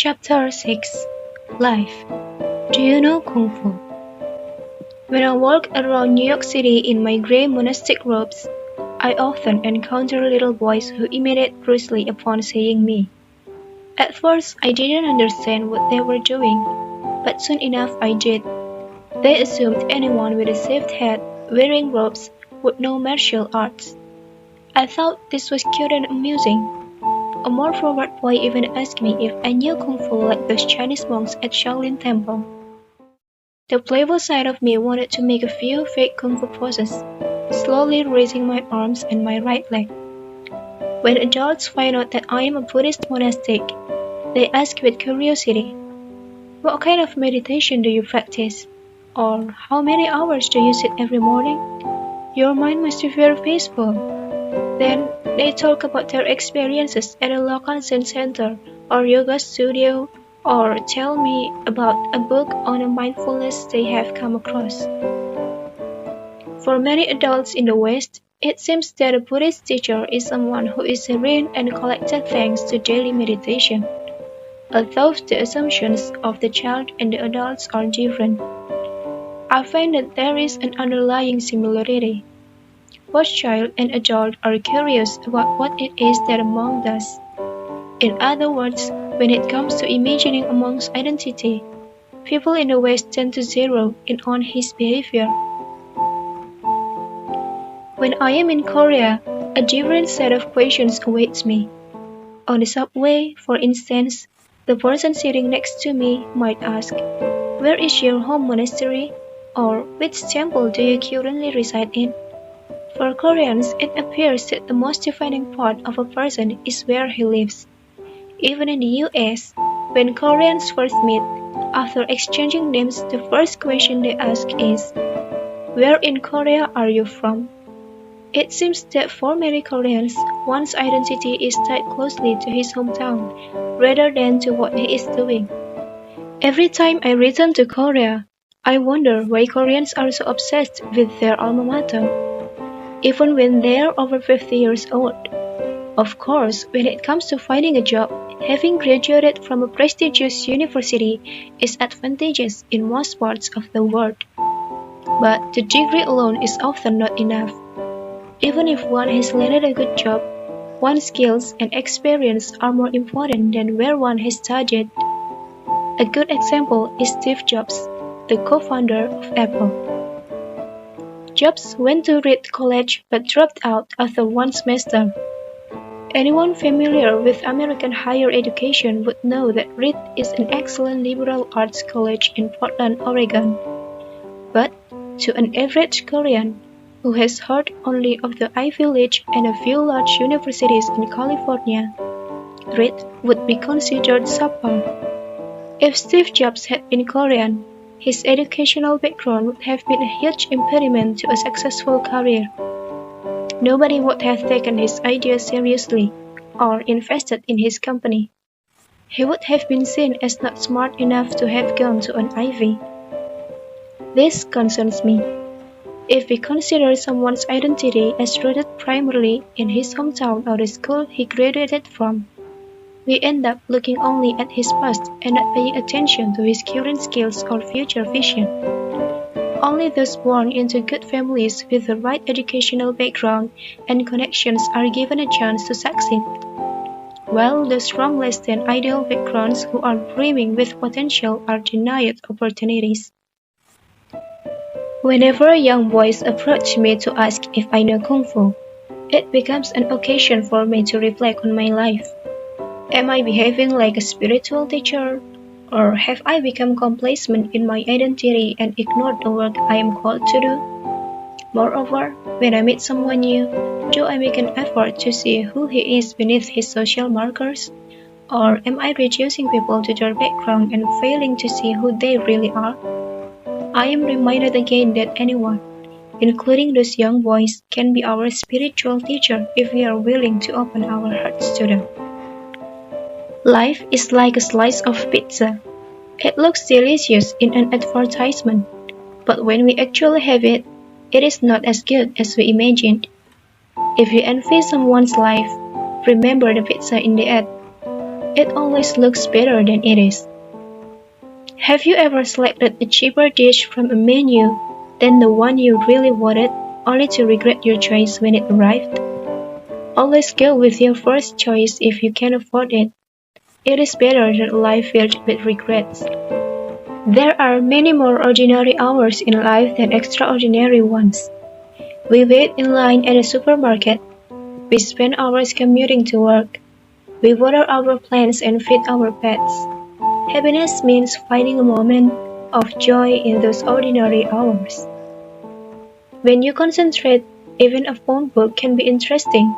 Chapter 6 Life. Do you know Kungfu? When I walk around New York City in my grey monastic robes, I often encounter little boys who imitate Bruce Lee upon seeing me. At first, I didn't understand what they were doing, but soon enough I did. They assumed anyone with a shaved head, wearing robes, would know martial arts. I thought this was cute and amusing. A more forward boy even asked me if I knew Kung Fu like those Chinese monks at Shaolin Temple. The playful side of me wanted to make a few fake Kung Fu poses, slowly raising my arms and my right leg. When adults find out that I am a Buddhist monastic, they ask with curiosity, "What kind of meditation do you practice?" Or "How many hours do you sit every morning? Your mind must be very peaceful." Then they talk about their experiences at a local Zen center or yoga studio, or tell me about a book on a mindfulness they have come across. For many adults in the West, it seems that a Buddhist teacher is someone who is serene and collected thanks to daily meditation, although the assumptions of the child and the adults are different. I find that there is an underlying similarity. Both child and adult are curious about what it is that a monk does. In other words, when it comes to imagining a monk's identity, people in the West tend to zero in on his behavior. When I am in Korea, a different set of questions awaits me. On the subway, for instance, the person sitting next to me might ask, "Where is your home monastery?" or "Which temple do you currently reside in?" For Koreans, it appears that the most defining part of a person is where he lives. Even in the US, when Koreans first meet, after exchanging names, the first question they ask is, "Where in Korea are you from?" It seems that for many Koreans, one's identity is tied closely to his hometown, rather than to what he is doing. Every time I return to Korea, I wonder why Koreans are so obsessed with their alma mater, even when they're over 50 years old. Of course, when it comes to finding a job, having graduated from a prestigious university is advantageous in most parts of the world. But the degree alone is often not enough. Even if one has landed a good job, one's skills and experience are more important than where one has studied. A good example is Steve Jobs, the co-founder of Apple. Jobs went to Reed College but dropped out after one semester. Anyone familiar with American higher education would know that Reed is an excellent liberal arts college in Portland, Oregon. But to an average Korean who has heard only of the Ivy League and a few large universities in California, Reed would be considered subpar. If Steve Jobs had been Korean, his educational background would have been a huge impediment to a successful career. Nobody would have taken his ideas seriously or invested in his company. He would have been seen as not smart enough to have gone to an Ivy. This concerns me. If we consider someone's identity as rooted primarily in his hometown or the school he graduated from, we end up looking only at his past and not paying attention to his current skills or future vision. Only those born into good families with the right educational background and connections are given a chance to succeed, while those from less than ideal backgrounds who are brimming with potential are denied opportunities. Whenever young boys approach me to ask if I know Kung Fu, it becomes an occasion for me to reflect on my life. Am I behaving like a spiritual teacher? Or have I become complacent in my identity and ignored the work I am called to do? Moreover, when I meet someone new, do I make an effort to see who he is beneath his social markers? Or am I reducing people to their background and failing to see who they really are? I am reminded again that anyone, including those young boys, can be our spiritual teacher if we are willing to open our hearts to them. Life is like a slice of pizza. It looks delicious in an advertisement, but when we actually have it, it is not as good as we imagined. If you envy someone's life, remember the pizza in the ad. it always looks better than it is. Have you ever selected a cheaper dish from a menu than the one you really wanted, only to regret your choice when it arrived? Always go with your first choice if you can afford it. It is better than a life filled with regrets. There are many more ordinary hours in life than extraordinary ones. We wait in line at a supermarket. We spend hours commuting to work. We water our plants and feed our pets. Happiness means finding a moment of joy in those ordinary hours. When you concentrate, even a phone book can be interesting.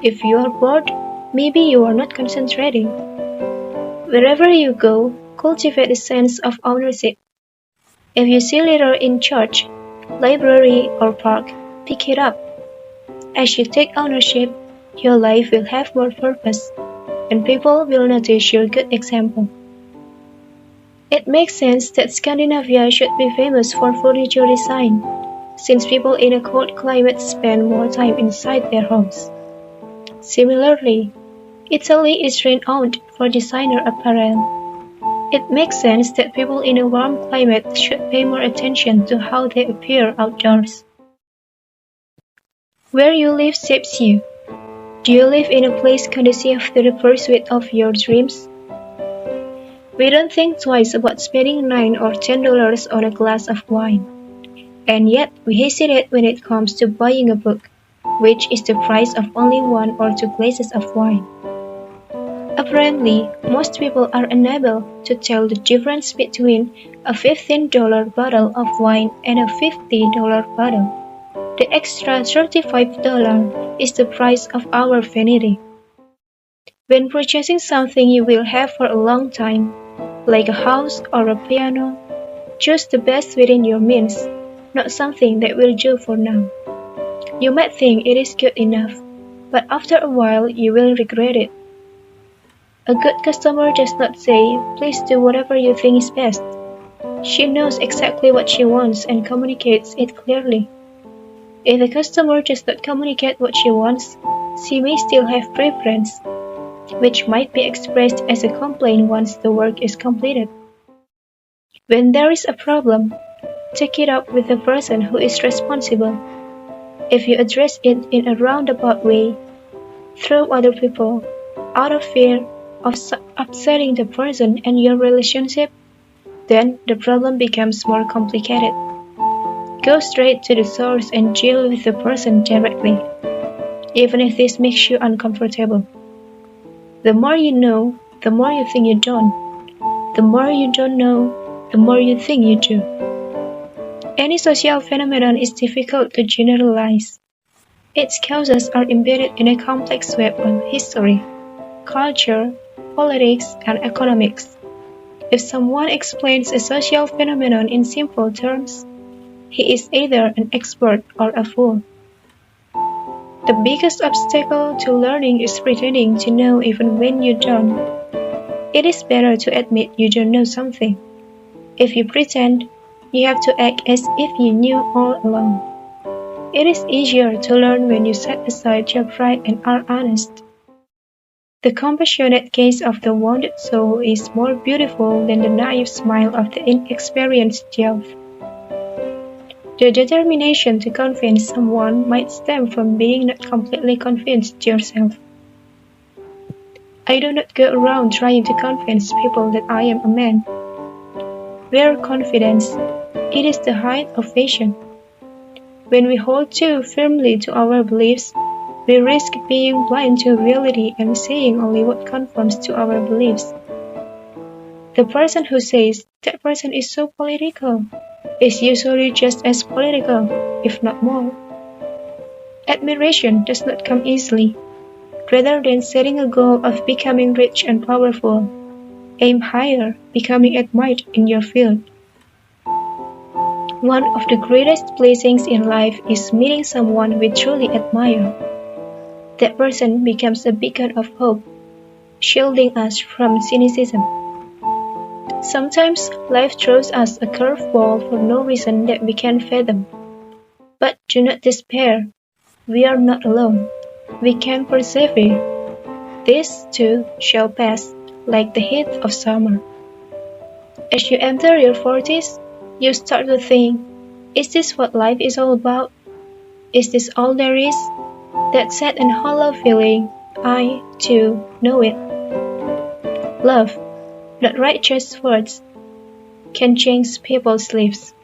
If you are bored, maybe you are not concentrating. Wherever you go, cultivate a sense of ownership. If you see litter in church, library, or park, pick it up. As you take ownership, your life will have more purpose, and people will notice your good example. It makes sense that Scandinavia should be famous for furniture design, since people in a cold climate spend more time inside their homes. Similarly, Italy is renowned for designer apparel. It makes sense that people in a warm climate should pay more attention to how they appear outdoors. Where you live shapes you. Do you live in a place conducive to the pursuit of your dreams? We don't think twice about spending $9 or $10 on a glass of wine. And yet we hesitate when it comes to buying a book, which is the price of only 1 or 2 glasses of wine. Apparently, most people are unable to tell the difference between a $15 bottle of wine and a $50 bottle. The extra $35 is the price of our vanity. When purchasing something you will have for a long time, like a house or a piano, choose the best within your means, not something that will do for now. You might think it is good enough, but after a while you will regret it. A good customer does not say, "Please do whatever you think is best." She knows exactly what she wants and communicates it clearly. If a customer does not communicate what she wants, she may still have preference, which might be expressed as a complaint once the work is completed. When there is a problem, take it up with the person who is responsible. If you address it in a roundabout way, through other people, out of fear of upsetting the person and your relationship, then the problem becomes more complicated. Go straight to the source and deal with the person directly, even if this makes you uncomfortable. The more you know, the more you think you don't. The more you don't know, the more you think you do. Any social phenomenon is difficult to generalize. Its causes are embedded in a complex web of history, culture, politics, and economics. If someone explains a social phenomenon in simple terms, he is either an expert or a fool. The biggest obstacle to learning is pretending to know even when you don't. It is better to admit you don't know something. If you pretend, you have to act as if you knew all along. It is easier to learn when you set aside your pride and are honest. The compassionate gaze of the wounded soul is more beautiful than the naive smile of the inexperienced youth. The determination to convince someone might stem from being not completely convinced yourself. I do not go around trying to convince people that I am a man. Where confidence, it is the height of vision. When we hold too firmly to our beliefs, we risk being blind to reality and saying only what conforms to our beliefs. The person who says, "That person is so political," is usually just as political, if not more. Admiration does not come easily. Rather than setting a goal of becoming rich and powerful, aim higher, becoming admired in your field. One of the greatest blessings in life is meeting someone we truly admire. That person becomes a beacon of hope, shielding us from cynicism. Sometimes life throws us a curveball for no reason that we can fathom. But do not despair. We are not alone. We can persevere. This too shall pass, like the heat of summer. As you enter your 40s, you start to think, is this what life is all about? Is this all there is? That sad and hollow feeling, I, too, know it. Love, not righteous words, can change people's lives.